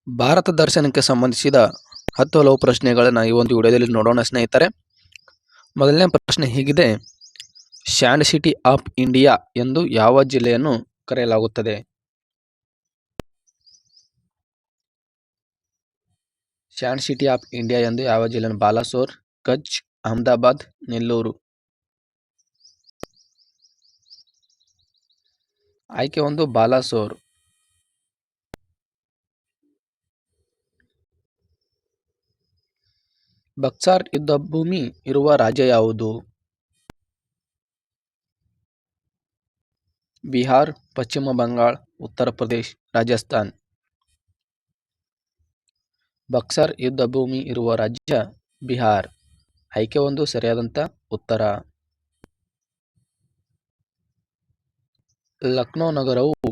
ಭಾರತ ದರ್ಶನಕ್ಕೆ ಸಂಬಂಧಿಸಿದ 10 ಹಲವು ಪ್ರಶ್ನೆಗಳನ್ನು ಈ ಒಂದು ವಿಡಿಯೋದಲ್ಲಿ ನೋಡೋಣ ಸ್ನೇಹಿತರೆ. ಮೊದಲನೇ ಪ್ರಶ್ನೆ ಹೀಗಿದೆ: ಸ್ಯಾಂಡ್ ಸಿಟಿ ಆಫ್ ಇಂಡಿಯಾ ಎಂದು ಯಾವ ಜಿಲ್ಲೆಯನ್ನು ಕರೆಯಲಾಗುತ್ತದೆ? ಸ್ಯಾಂಡ್ ಸಿಟಿ ಆಫ್ ಇಂಡಿಯಾ ಎಂದು ಯಾವ ಜಿಲ್ಲೆಯನ್ನು? ಬಾಲಾಸೋರ್, ಕಚ್, ಅಹಮದಾಬಾದ್, ನೆಲ್ಲೂರು. ಆಯ್ಕೆ 1 ಬಾಲಾಸೋರ್. ಬಕ್ಸಾರ್ ಯುದ್ಧ ಭೂಮಿ ಇರುವ ರಾಜ್ಯ ಯಾವುದು? ಬಿಹಾರ್, ಪಶ್ಚಿಮ ಬಂಗಾಳ, ಉತ್ತರ ಪ್ರದೇಶ್, ರಾಜಸ್ಥಾನ್. ಬಕ್ಸರ್ ಯುದ್ಧ ಭೂಮಿ ಇರುವ ರಾಜ್ಯ ಬಿಹಾರ್. ಆಯ್ಕೆ 1 ಸರಿಯಾದಂಥ ಉತ್ತರ. ಲಕ್ನೋ ನಗರವು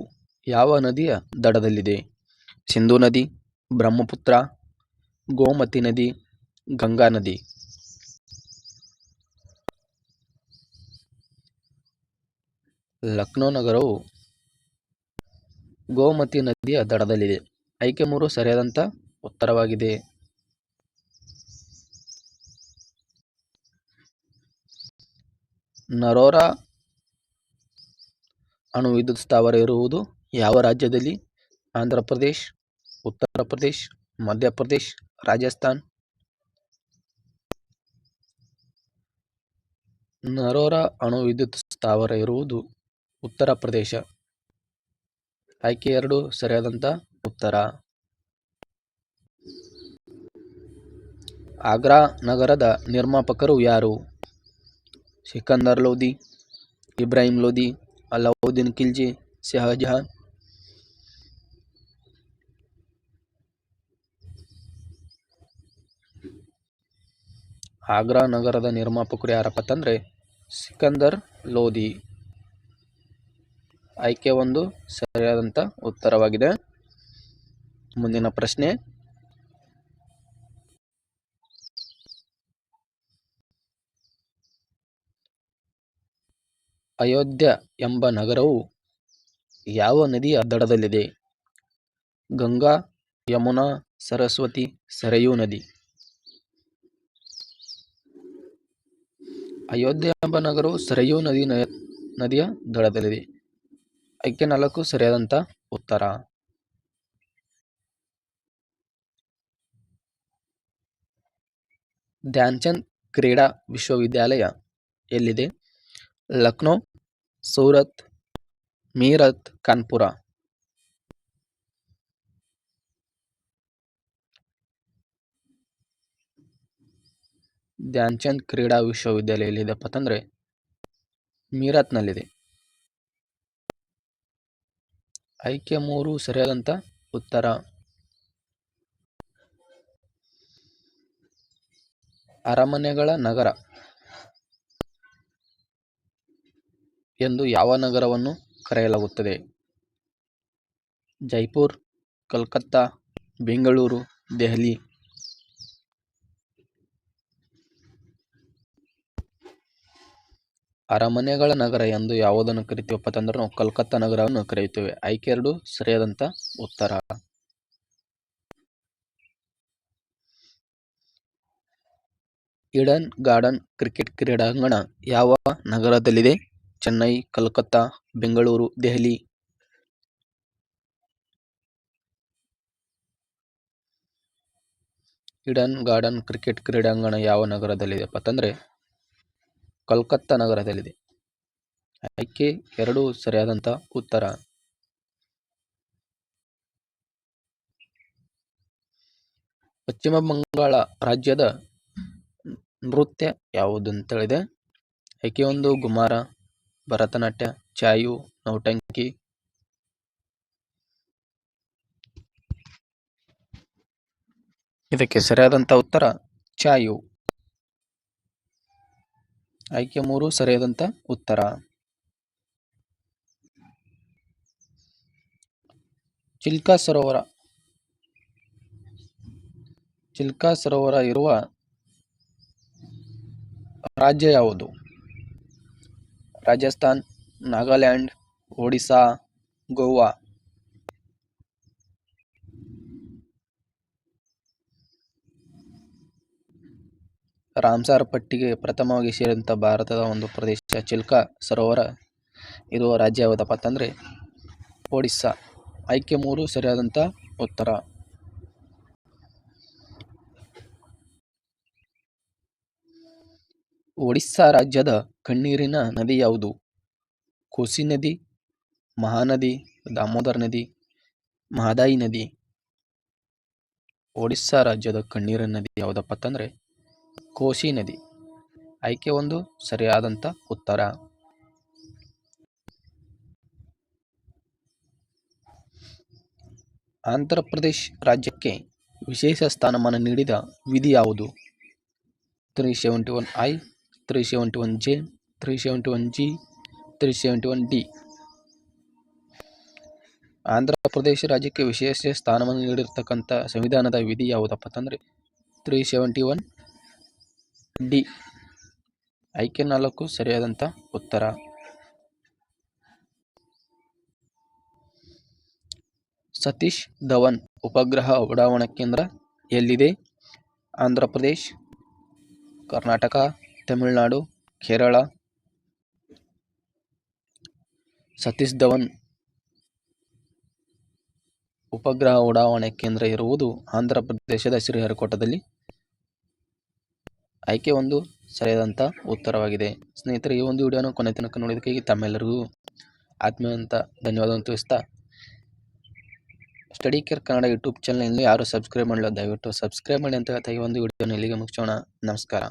ಯಾವ ನದಿಯ ದಡದಲ್ಲಿದೆ? ಸಿಂಧೂ ನದಿ, ಬ್ರಹ್ಮಪುತ್ರ, ಗೋಮತಿ ನದಿ, ಗಂಗಾ ನದಿ. ಲಕ್ನೋ ನಗರವು ಗೋಮತಿ ನದಿಯ ದಡದಲ್ಲಿದೆ. ಆಯ್ಕೆ 3 ಸರಿಯಾದಂಥ ಉತ್ತರವಾಗಿದೆ. ನರೋರಾ ಅಣು ವಿದ್ಯುತ್ ಸ್ಥಾವರ ಇರುವುದು ಯಾವ ರಾಜ್ಯದಲ್ಲಿ? ಆಂಧ್ರ ಪ್ರದೇಶ್, ಉತ್ತರ ಪ್ರದೇಶ್, ಮಧ್ಯಪ್ರದೇಶ್, ರಾಜಸ್ಥಾನ್. ನರೋರಾ ಅಣು ವಿದ್ಯುತ್ ಸ್ಥಾವರ ಇರುವುದು ಉತ್ತರ ಪ್ರದೇಶ. ಆಯ್ಕೆ 2 ಸರಿಯಾದಂಥ ಉತ್ತರ. ಆಗ್ರಾ ನಗರದ ನಿರ್ಮಾಪಕರು ಯಾರು? ಸಿಕಂದರ್ ಲೋಧಿ, ಇಬ್ರಾಹಿಂ ಲೋಧಿ, ಅಲಾವುದ್ದೀನ್ ಖಿಲ್ಜಿ, ಶಹಜಹಾನ್. ಆಗ್ರಾ ನಗರದ ನಿರ್ಮಾಪಕರು ಯಾರಪ್ಪ ಅಂತಂದ್ರೆ ಸಿಕಂದರ್ ಲೋಧಿ. ಆಯ್ಕೆ 1 ಸರಿಯಾದಂಥ ಉತ್ತರವಾಗಿದೆ. ಮುಂದಿನ ಪ್ರಶ್ನೆ: ಅಯೋಧ್ಯ ಎಂಬ ನಗರವು ಯಾವ ನದಿಯ ದಡದಲ್ಲಿದೆ? ಗಂಗಾ, ಯಮುನಾ, ಸರಸ್ವತಿ, ಸರಯೂ ನದಿ. ಅಯೋಧ್ಯ ಎಂಬ ನಗರವು ಸರಯೂ ನದಿಯ ದಡದಲ್ಲಿದೆ. ಆಯ್ಕೆ 4 ಸರಿಯಾದಂಥ ಉತ್ತರ. ಧ್ಯಾನ್ ಚಂದ್ ಕ್ರೀಡಾ ವಿಶ್ವವಿದ್ಯಾಲಯ ಎಲ್ಲಿದೆ? ಲಕ್ನೋ, ಸೂರತ್, ಮೀರತ್, ಕಾನ್ಪುರ. ಧ್ಯಾನ್ ಚಂದ್ ಕ್ರೀಡಾ ವಿಶ್ವವಿದ್ಯಾಲಯ ಎಲ್ಲಿದೆಪ್ಪ ಅಂತಂದ್ರೆ ಮೀರತ್ನಲ್ಲಿದೆ. ಆಯ್ಕೆ 3 ಸರಿಯಾದಂಥ ಉತ್ತರ. ಅರಮನೆಗಳ ನಗರ ಎಂದು ಯಾವ ನಗರವನ್ನು ಕರೆಯಲಾಗುತ್ತದೆ? ಜೈಪುರ್, ಕಲ್ಕತ್ತಾ, ಬೆಂಗಳೂರು, ದೆಹಲಿ. ಅರಮನೆಗಳ ನಗರ ಎಂದು ಯಾವುದನ್ನು ಕರಿತೀವಪ್ಪ ಅಂತಂದ್ರೆ ನಾವು ಕಲ್ಕತ್ತಾ ನಗರವನ್ನು ಕರೆಯುತ್ತೇವೆ. ಆಯ್ಕೆ 2 ಸರಿಯಾದಂಥ ಉತ್ತರ. ಈಡನ್ ಗಾರ್ಡನ್ ಕ್ರಿಕೆಟ್ ಕ್ರೀಡಾಂಗಣ ಯಾವ ನಗರದಲ್ಲಿದೆ? Chennai, Calcutta, Bengaluru, Delhi. Eden garden cricket ಕ್ರೀಡಾಂಗಣ ಯಾವ ನಗರದಲ್ಲಿದೆಪ್ಪ ಅಂತಂದ್ರೆ ಕಲ್ಕತ್ತಾ ನಗರದಲ್ಲಿದೆ. ಆಯ್ಕೆ 2 ಸರಿಯಾದಂಥ ಉತ್ತರ. ಪಶ್ಚಿಮ ಬಂಗಾಳ ರಾಜ್ಯದ ನೃತ್ಯ ಯಾವುದು ಅಂತ ಹೇಳಿದೆ? ಆಯ್ಕೆ 1 ಗುಮಾರ, ಭರತನಾಟ್ಯ, ಚಾಯು, ನೌಟಂಕಿ. ಇದಕ್ಕೆ ಸರಿಯಾದಂಥ ಉತ್ತರ ಚಾಯು. ಆಯ್ಕೆ 3 ಸರಿಯಾದಂಥ ಉತ್ತರ. ಚಿಲ್ಕಾ ಸರೋವರ ಇರುವ ರಾಜ್ಯ ಯಾವುದು? ರಾಜಸ್ಥಾನ್, ನಾಗಾಲ್ಯಾಂಡ್, ಒಡಿಶಾ, ಗೋವಾ. ರಾಮ್ಸಾರ್ ಪಟ್ಟಿಗೆ ಪ್ರಥಮವಾಗಿ ಸೇರಿದಂಥ ಭಾರತದ ಒಂದು ಪ್ರದೇಶ ಚಿಲ್ಕಾ ಸರೋವರ ಇರುವ ರಾಜ್ಯ ಯಾವುದಪ್ಪ ಅಂತಂದರೆ ಒಡಿಸ್ಸಾ. ಆಯ್ಕೆ 3 ಸರಿಯಾದಂಥ ಉತ್ತರ. ಒಡಿಸ್ಸಾ ರಾಜ್ಯದ ಕಣ್ಣೀರಿನ ನದಿ ಯಾವುದು? ಕೋಸಿ ನದಿ, ಮಹಾನದಿ, ದಾಮೋದರ್ ನದಿ, ಮಹದಾಯಿ ನದಿ. ಒಡಿಸ್ಸಾ ರಾಜ್ಯದ ಕಣ್ಣೀರಿನ ನದಿ ಯಾವುದಪ್ಪ ಅಂತಂದರೆ ಕೋಸಿ ನದಿ. ಆಯ್ಕೆ 1 ಸರಿಯಾದಂಥ ಉತ್ತರ. ಆಂಧ್ರ ಪ್ರದೇಶ್ ರಾಜ್ಯಕ್ಕೆ ವಿಶೇಷ ಸ್ಥಾನಮಾನ ನೀಡಿದ ವಿಧಿ ಯಾವುದು? 371I, 371J, 371G, 371D. Andhra Pradesh ರಾಜ್ಯಕ್ಕೆ ವಿಶೇಷ ಸ್ಥಾನಮಾನ ನೀಡಿರ್ತಕ್ಕಂಥ ಸಂವಿಧಾನದ ವಿಧಿ ಯಾವುದಪ್ಪ ಅಂತಂದರೆ 371D. ಆಯ್ಕೆ 4 ಸರಿಯಾದಂಥ ಉತ್ತರ. ಸತೀಶ್ ಧವನ್ ಉಪಗ್ರಹ ಉಡಾವಣಾ ಕೇಂದ್ರ ಎಲ್ಲಿದೆ? ಆಂಧ್ರ ಪ್ರದೇಶ್, ಕರ್ನಾಟಕ, ತಮಿಳುನಾಡು, ಕೇರಳ. ಸತೀಶ್ ಧವನ್ ಉಪಗ್ರಹ ಉಡಾವಣೆ ಕೇಂದ್ರ ಇರುವುದು ಆಂಧ್ರ ಪ್ರದೇಶದ ಶ್ರೀಹರಿಕೋಟದಲ್ಲಿ. ಆಯ್ಕೆ 1 ಸರಿಯಾದಂಥ ಉತ್ತರವಾಗಿದೆ. ಸ್ನೇಹಿತರೆ, ಈ ಒಂದು ವಿಡಿಯೋನ ಕೊನೆ ತನಕ ನೋಡಿದ್ದಕ್ಕಾಗಿ ತಮ್ಮೆಲ್ಲರಿಗೂ ಆತ್ಮೀಯಂತ ಧನ್ಯವಾದವನ್ನು ತಿಳಿಸ್ತಾ, study care Kannada YouTube channel ಯಾರು ಸಬ್ಸ್ಕ್ರೈಬ್ ಮಾಡಲ್ಲ, ದಯವಿಟ್ಟು ಸಬ್ಸ್ಕ್ರೈಬ್ ಮಾಡಿ ಅಂತ ಹೇಳ್ತಾ ಈ ಒಂದು ವಿಡಿಯೋನ ಇಲ್ಲಿಗೆ ಮುಗಿಸೋಣ. ನಮಸ್ಕಾರ.